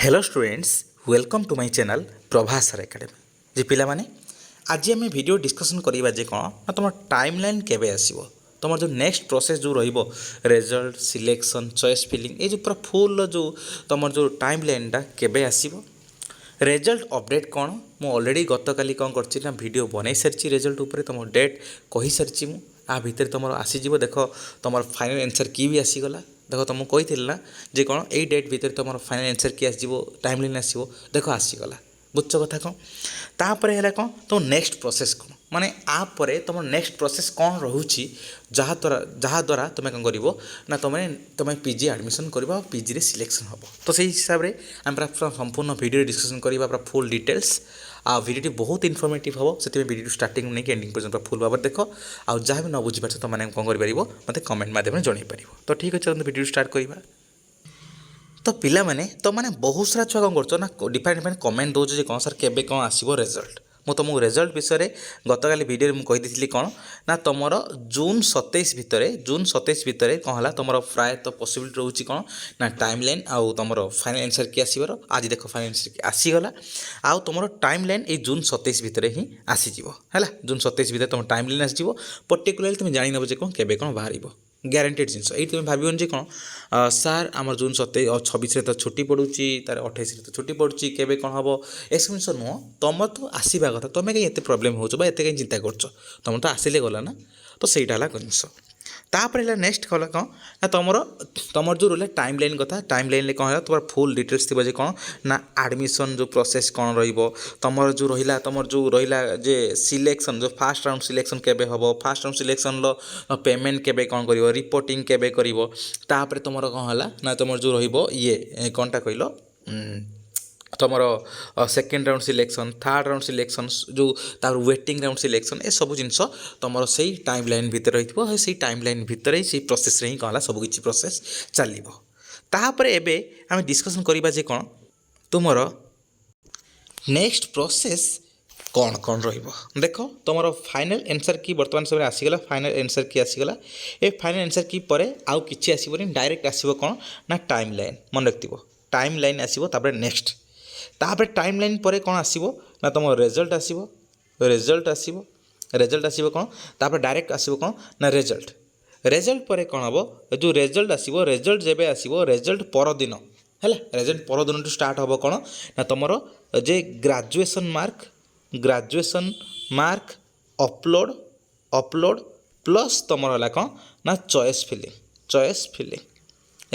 Hello students welcome to my channel Prabhas sir academy जे पिला माने आज आम वीडियो डिस्कसन करवा जे कौन ना तुम टाइमलाइन केबे आसीबो तुम जो नेक्स्ट प्रोसेस जो रहिबो रिजल्ट सिलेक्शन चॉइस फिलिंग ये जो पूरा फुल जो तुम जो टाइमलाइनटा केबे आसीबो रिजल्ट अपडेट कौन मु ऑलरेडी गतकाली कौन कर वीडियो बनई सारी रिजल्ट उपर तुम डेट कही सारी मु आ भितर तुम आसीज देख तुम फाइनल आंसर की भी आसीगला देख तुमको कही ना जे कौन यही डेट भितर तुम फाइनल आंसर की आसो टाइमलाइन आसो देख आसीगला बुझ कथा कौन तापर है कौन तुम नेक्स्ट प्रोसेस कौन माने आपरे तुम नेक्स्ट प्रोसेस कौन रोचे जहाँद्वारा तुम कौन कर ना तुम पीजी एडमिशन करवा पीजी सिलेक्शन हम तो सही हिसाब से आम पूरा संपूर्ण वीडियो डिस्कसन करवा पूरा फुल डिटेल्स आ वीडियो बहुत इनफॉर्मेटिव हम से वीडियो स्टार्टिंग नहीं एंडिंग पर्यटन फुल भाव देखो आ जहाँ भी न बुझीपार तुमने कौन कर मत कमेंट माध्यम जनईपर तो ठीक अच्छे वीडियो स्टार्ट करवा तो पिला माने तो माने बहुत सारा छुआ कौन कर ना डिफरेंट डिफरेंट कमेंट दौर कौन सर केबे कौन आसो रिजल्ट मु तुमको रिजल्ट विषय गतकाली वीडियो में कही कौन ना तुम जून 27 भितर कौन है तुम प्रायतः पॉसिबिलिटी रोचे कौन ना टाइमलाइन आउ तुम फाइनल आंसर की आसवर आज देख फाइनल आंसर की आसीगला आउ तुम टाइमलाइन ये जून 27 भितर ही आसीज है जून 27 भितर तुम टाइमलाइन आसीज पर्टिकुलाली तुम जान नब कौन केबे कौन बाहर ग्यारंटेड जिनस ये तुम भावन जे कौन सार आम जून 26 तो छुट्टी पड़ूची तार 28 तो छुट्टी पड़ूची केबे कौन हम ए सब जिन नुह तुम तो आसवा कथा तुम कहीं एत प्रोब्लेम हो कहीं चिंता कर तुम तो आसिले गला ना तो सहीटा है जिनस तापर है नेक्स्ट कला कौन ना तुम जो रहा टाइमलाइन कथा टाइमलाइन कौन है तुम फुल डिटेल्स थी कौन ना एडमिशन जो प्रोसेस कौन तुम जो रहा तुम जो रहा जे सिलेक्शन जो फास्ट राउंड सिलेक्शन केबे हम फास्ट राउंड सिलेक्शन पेमेंट केबे कौन कर रिपोर्टिंग केबे कर तुम कौन है ना तुम जो ये कौनटा कहल तुम second round selection third round selection जो तार वेटिंग राउंड सिलेक्शन ए सब जिनस तुम से टाइमलाइन भितर रही से टाइमलाइन भितर ही प्रोसेस रे ही कौन सबकि प्रोसेस चलो तापर एबे आम डिस्कसन करवा जे कौन तुम नेक्स्ट प्रोसेस कौन कौन देख तुम फाइनल आंसर की बर्तमान समय आसीगला फाइनल आंसर की आसीगला ए फाइनल आंसर की परे आउ किछि आसीबोनी डायरेक्ट आसीबो कौन ना टाइमलाइन मन रखिबो टाइमलाइन आसीबो तापर नेक्स्ट तापर टाइमलाइन पर कौन आसीबो ना तुम रिजल्ट आसीबो रिजल्ट आसीबो कौन तापर डायरेक्ट आसीबो कौन ना रिजल्ट पर कौन हम जो रिजल्ट आसीबो रिजल्ट जेबे आसीबो रिजल्ट पर दिन है रिजल्ट पर दिन स्टार्ट हम कौन ना तुम जे ग्राजुएशन मार्क अपलोड प्लस तुम है कौन ना चॉइस फिलिंग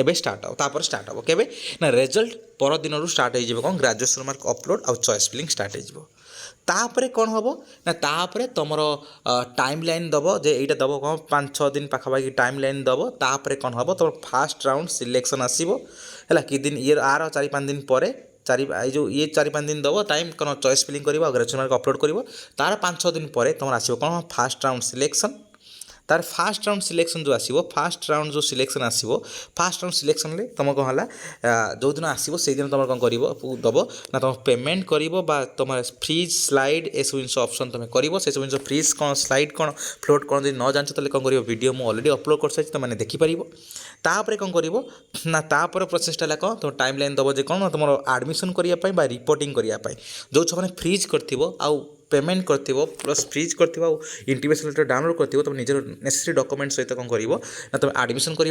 एबे स्टार्ट हो तापर स्टार्ट हो केबे ना रिजल्ट पर दिन स्टार्ट हो कौन ग्राजुएशन मार्क अपलोड आउ चॉइस फिलिंग स्टार्ट हो तापर कौन हम ना तापर तुम टाइमलाइन दब जे यहाँ दब कौन 5-6 दिन पाखापाखि टाइमलाइन दब तापर कौन हम तुम फास्ट राउंड सिलेक्शन आसो है कि दिन ये आर 4-5 दिन पर जो ये 4-5 दिन दब टाइम कौन चॉइस फिलिंग कर ग्राजुएशन मार्क अपलोड कर तार 5-6 दिन पर तुम आसो कौन फास्ट राउंड सिलेक्शन तार फास्ट राउंड सिलेक्शन जो आसो फास्ट राउंड जो सिलेक्शन आसो फास्ट राउंड सिलेक्शन तुम कौन है जो दिन आसो से दिन तुम कौन कर दब ना तुम पेमेंट कर तुम फ्रीज स्लाइड ए सब जिन ऑप्शन तुम कर से सब जिन फ्रीज कौन स्लाइड कौन फ्लोट कौन जो न जानते कौन कर वीडियो मुझे ऑलरेडी अपलोड कर सारी तुमने देखिपर तापर कौन कर ना तापर प्रोसेसटा है कौन तुम टाइमलाइन दब जे कौन तुम एडमिशन करने रिपोर्टिंग करने जो छुआ फ्रीज कर पेमेंट कर प्लस फ्रीज कर इंटीमेशन लेटर डाउनलोड कर तुम निजर नेसेसरी डॉक्यूमेंट सहित कौन कर ना तुम एडमिशन करने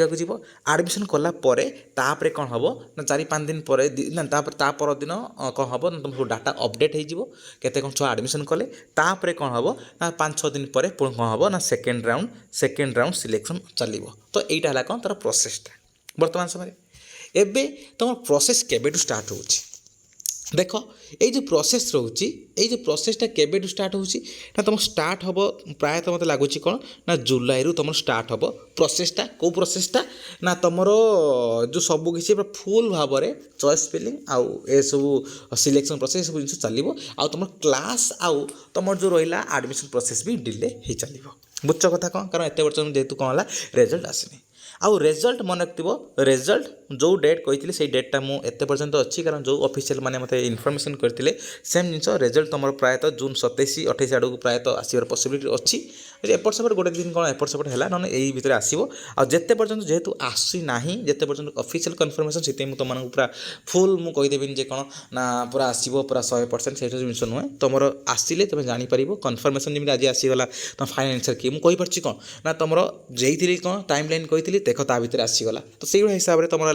एडमिशन कलापर तापर कौन हम ना 4-5 दिन पर ना तापर दिन कौन हम ना तुम डाटा अपडेट हो केते कौन छुआ एडमिशन कले तापर कौन हम ना 5-6 दिन पर पुणी कौन हम ना सेकेंड राउंड सिलेक्शन चलो तो यहाँ है कौन तार प्रोसेसटा बर्तमान समय एबे तुम प्रोसेस केबेटू स्टार्ट होची देख ये जो प्रोसेस रोचे ये जो प्रोसेसटा केबेटू स्टार्ट होची ना तुम स्टार्ट हम प्रायतः मत लगुच कौन ना जुलाई रु तुम स्टार्ट हम प्रोसेसटा कौ प्रोसेसटा ना तुम जो सबकि फुल भाव में चॉइस फिलिंग आउ ए सब सिलेक्शन प्रोसेस सब जिन चलो आउ तुम क्लास आउ तुम जो रहा एडमिशन प्रोसेस भी डिले हो चलो बुझ कथा कौन कारण एत वर्ष जेहेतु कौन है रिजल्ट आसनी आउ रिजल्ट मन रखिथो रिजल्ट जो डेट कही से डेटा मु एते पर्यंत अच्छी कारण जो ऑफिशियल माने मते इनफॉरमेशन करथिले सेम जिंस रिजल्ट तुम प्रायतः जून 27-28 आड़ को प्रायतः आसवर पॉसिबिलिटी अच्छी एपट सेपट गोटे दिन कौन एपट सेपट है ना यही भितर आसो आते पर्यंत जेहेतु आसी ना जिते पर्यंत ऑफिशियल कन्फर्मेशन से तुमको पूरा फुल मुझे कहीदेवी जे कौन ना पूरा आसो पूरा 100% से जिन नुहे तुम आसिले तुम जापर कन्फर्मेशन जमी आज आसीगला तुम फाइनाल आंसर किए मुझे कहीपरि कौन ना तुम जेथी कौन टाइम लाइन कही देख ता भितर आसीगला तो से हिसाब से तुम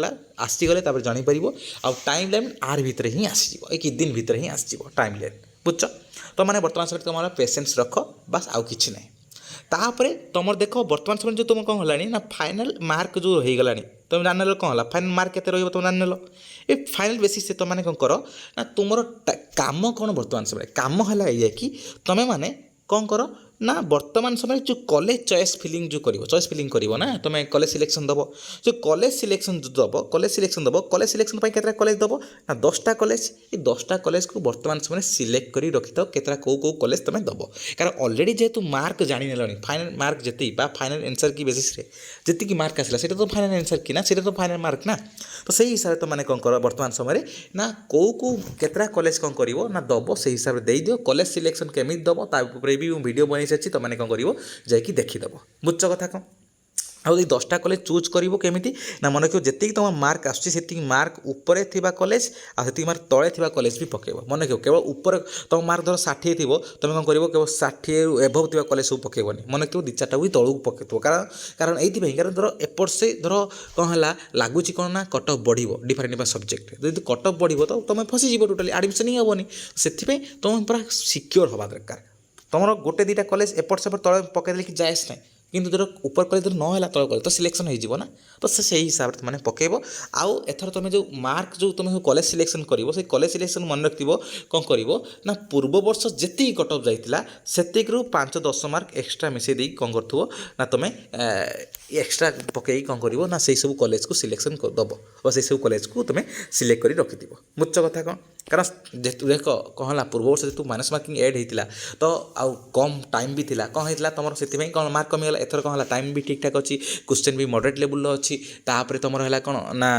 आसीगले जापर आउ टाइम लाइन आर भितर ही आसीज कि दिन भितर ही आसीज टाइम लाइन बुझ तो मैंने बर्तमान समय तुम पेसेंस रख बस आउ कि ना तापर तुम देख बर्तमान समय जो तुम कौन है ना फाइनाल मार्क जो हो गला तुम जान कौन है फाइनाल मार्क के तुम जान ये फाइनाल बेसिस से तुम कौन कर ना तुम काम कौन बर्तमान समय काम है कि तुम्हें माने कौन कर ना बर्तमान समय जो कॉलेज चॉइस फिलिंग जो करिवो चॉइस फिलिंग करिवो ना तुम कॉलेज सिलेक्शन दबो जो कॉलेज सिलेक्शन दबो कॉलेज सिलेक्शन केतरा कॉलेज दबो ना 10टा कॉलेज ये 10टा कॉलेज को बर्तमान समय सिलेक्ट करी रखि तो केतरा को कॉलेज तुम दबो कारण ऑलरेडी जेहेतु मार्क जानी नेलनी फाइनल मार्क जेती बा फाइनल आंसर की बेसिस रे जेती की मार्क आसला सेटा तो फाइनल आंसर की ना सेटा तो फाइनल मार्क ना तो सही हिसाब से तुम माने कौन कर बर्तमान समय ना को केतरा कॉलेज कौन करिवो ना दबो से हिसाब से दे दियो कॉलेज सिलेक्शन केमिति दबो ता ऊपर भी वीडियो बनै अच्छी तुम मैंने कौन कर देखीदेव बुझ कथा कौन आउ 10टा कॉलेज चूज करिवो केमिति ना मन रखियो जेति तुम मार्क आसुची सेति मार्क ऊपर थिबा कॉलेज आ सेति मार्क तळे थिबा कॉलेज भी पकेबो मन रखियो केवल ऊपर तुम मार्क धर 60 थिबो तुम कौन करिवो केवल 60 रु एभव थिबा कॉलेज सब पकेबोनी मन रखियो 2-4टा भी तळू पकेतो कारण एइथि भाई कारण धर एपट से धर कौन हला लागुची कौन ना कट ऑफ बढ़िवो डिफरेंट सब्जेक्ट यदि कट ऑफ बढ़िवो तो तुम फसी जीवो टोटली एडमिशन ही हेबोनी सेति तुम पूरा सिक्योर हवा दरकार तुम गोटे 2टा कॉलेज एपट सेपट तले पकईदे कि जाएस ना किंतु जो ऊपर कॉलेज ना तल कॉलेज तो सिलेक्शन हो ना तो से हिसाब से तुमने पकेब आउ एथर तुम जो मार्क जो तुम कॉलेज सिलेक्शन कर कॉलेज सिलेक्शन मन रख कौन कर ना पूर्व वर्ष जी कट ऑफ जाइला से 5-10 मार्क एक्सट्रा मिसई दे कौन कर ना तुम एक्सट्रा पकई कौन कर ना से सब कॉलेज को सिलेक्शन दब और से सब कॉलेज को तुम सिलेक्ट कर रखि मुझ कथा कौन कारण जेहतु देख कौन है पूर्व वर्ष जेहतु माइनस मार्किंग एड होता तो आउ कम टाइम भी थिला कौन होता तुम से कौन मार्क कमीगला एथर कौन है टाइम भी ठीक ठाक अच्छी क्वेश्चन भी मॉडरेट लेवल अच्छी तापर तुम है कौन ना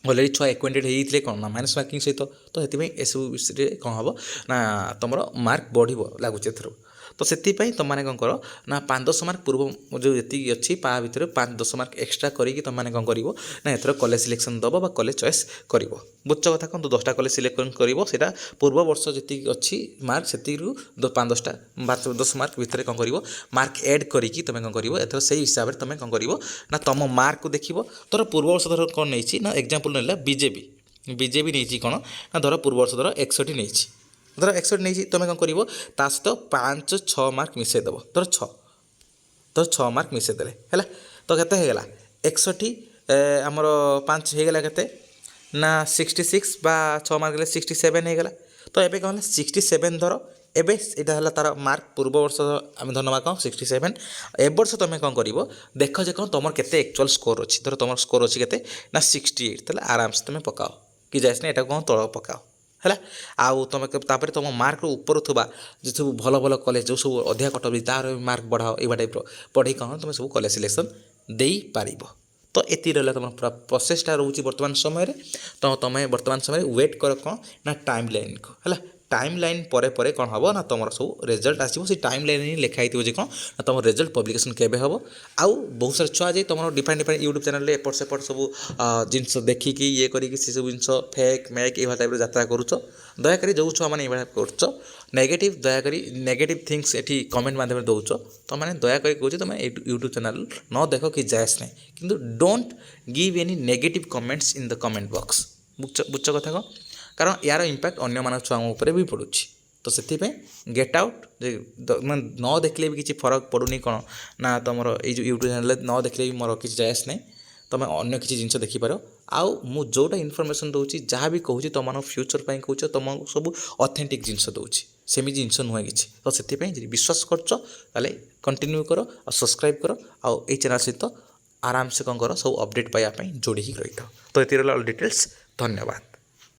ऑलरेडी छुआ एक्वेंटेड होते कौन ना माइनस मार्किंग सहित तो ये सब विषय कौन हम ना तुम मार्क बढ़ लगुच एथर तो से तुम मैंने कौन कर ना 5-10 मार्क पूर्व जो जी अच्छी पा भितर 5-10 मार्क एक्सट्रा करके तुम मैंने कौन कर ना एथर कॉलेज सिलेक्शन दब कॉलेज चॉइस कर बुझ कथा कौन तो 10टा कॉलेज सिलेक्शन कर पूर्व वर्ष जी अच्छी मार्क से 5-10 मार्क भितर कौन कर मार्क एड करके तुम कौन कर एथर से हिसाब से तुम कौन कर ना तुम मार्क को देख धर पूर्व वर्ष धर कौन नहीं ना एग्जाम्पल ना बीजेपी नहीं कौन ना धर पूर्व वर्ष धर 61 नहीं धर 61 नहीं तुम कौन कर सहित 5-6 मार्क मिसई देव धर 6 मार्क मिसई देले है तो केते होगा 61 आमर 5 होगा के ना 66 बा 6 मार्क 67 होगा तो ये कौन 67 धर एबे यहाँ है तार मार्क पूर्व वर्ष आम धन्यवाद कौन 67 ए वर्ष तुम कौन कर देख जे कौन तुम के एक्चुअल स्कोर अच्छी धर तुम स्कोर अच्छी के ना 68 तो आराम से तुम पकाओ कि जाए एटा कौन तल पकाओ है आउ तुम तापर तुम मार्क ऊपर थोड़ा जो सब भल भल कॉलेज जो सब अधिक कट भी तार मार्क बढ़ाओ ये टाइप पढ़ी कौन तुम सब कॉलेज सिलेक्शन दे पार तो ये रहा तुम पूरा प्रोसेसटा रोचे बर्तमान समय तो तुम बर्तमान समय वेट कर कौन ना टाइम लाइन को है टाइम लाइन परे कौन हम ना तुम सब रिजल्ट आसो से टाइम लाइन ही लिखाई थी कौन ना तुम रिजल्ट पब्लिकेशन केबे हम आउ बहुत सारा छुआ जाए तुम डिफरेंट यूट्यूब चैनल एपट सेपट सब जिनस देखिकी ये करी सब जिन फेक मैक ये टाइप यात्रा करुच दयाकोरी जो छुआ मैंने ये कर नेगेटिव दयाकोरी नेगेटिव थिंग्स ये कमेंट माध्यम दौच तो मैंने दयाकोरी कहूँ तुम यूट्यूब चैनल न देख कि जायस ना कि don't give any negative comments in the comment box बुझ कथा कौन कारण यार इंपैक्ट अन्य छुआ भी पड़ू तो से गेट आउट न देखले भी किसी फरक पड़ूनी कौन ना तुम ये यूट्यूब चैनल न देखले भी मोर किसी जायस नहीं तुम अन्य किसी जिन देखिपार आउ मु जोटा इनफॉरमेशन दूसरी जहाँ भी कहूँ तुम फ्यूचर पर कहूँ तुम सब ऑथेंटिक जिनस दूसरी सेमी जिनस नुहे कि तो से विश्वास कर कंटिन्यू कर और सब्सक्राइब कर आउ ये चैनल सहित आराम से कौन कर सब अपडेट पाइबा जोड़ी रही था तो ये डिटेल्स धन्यवाद।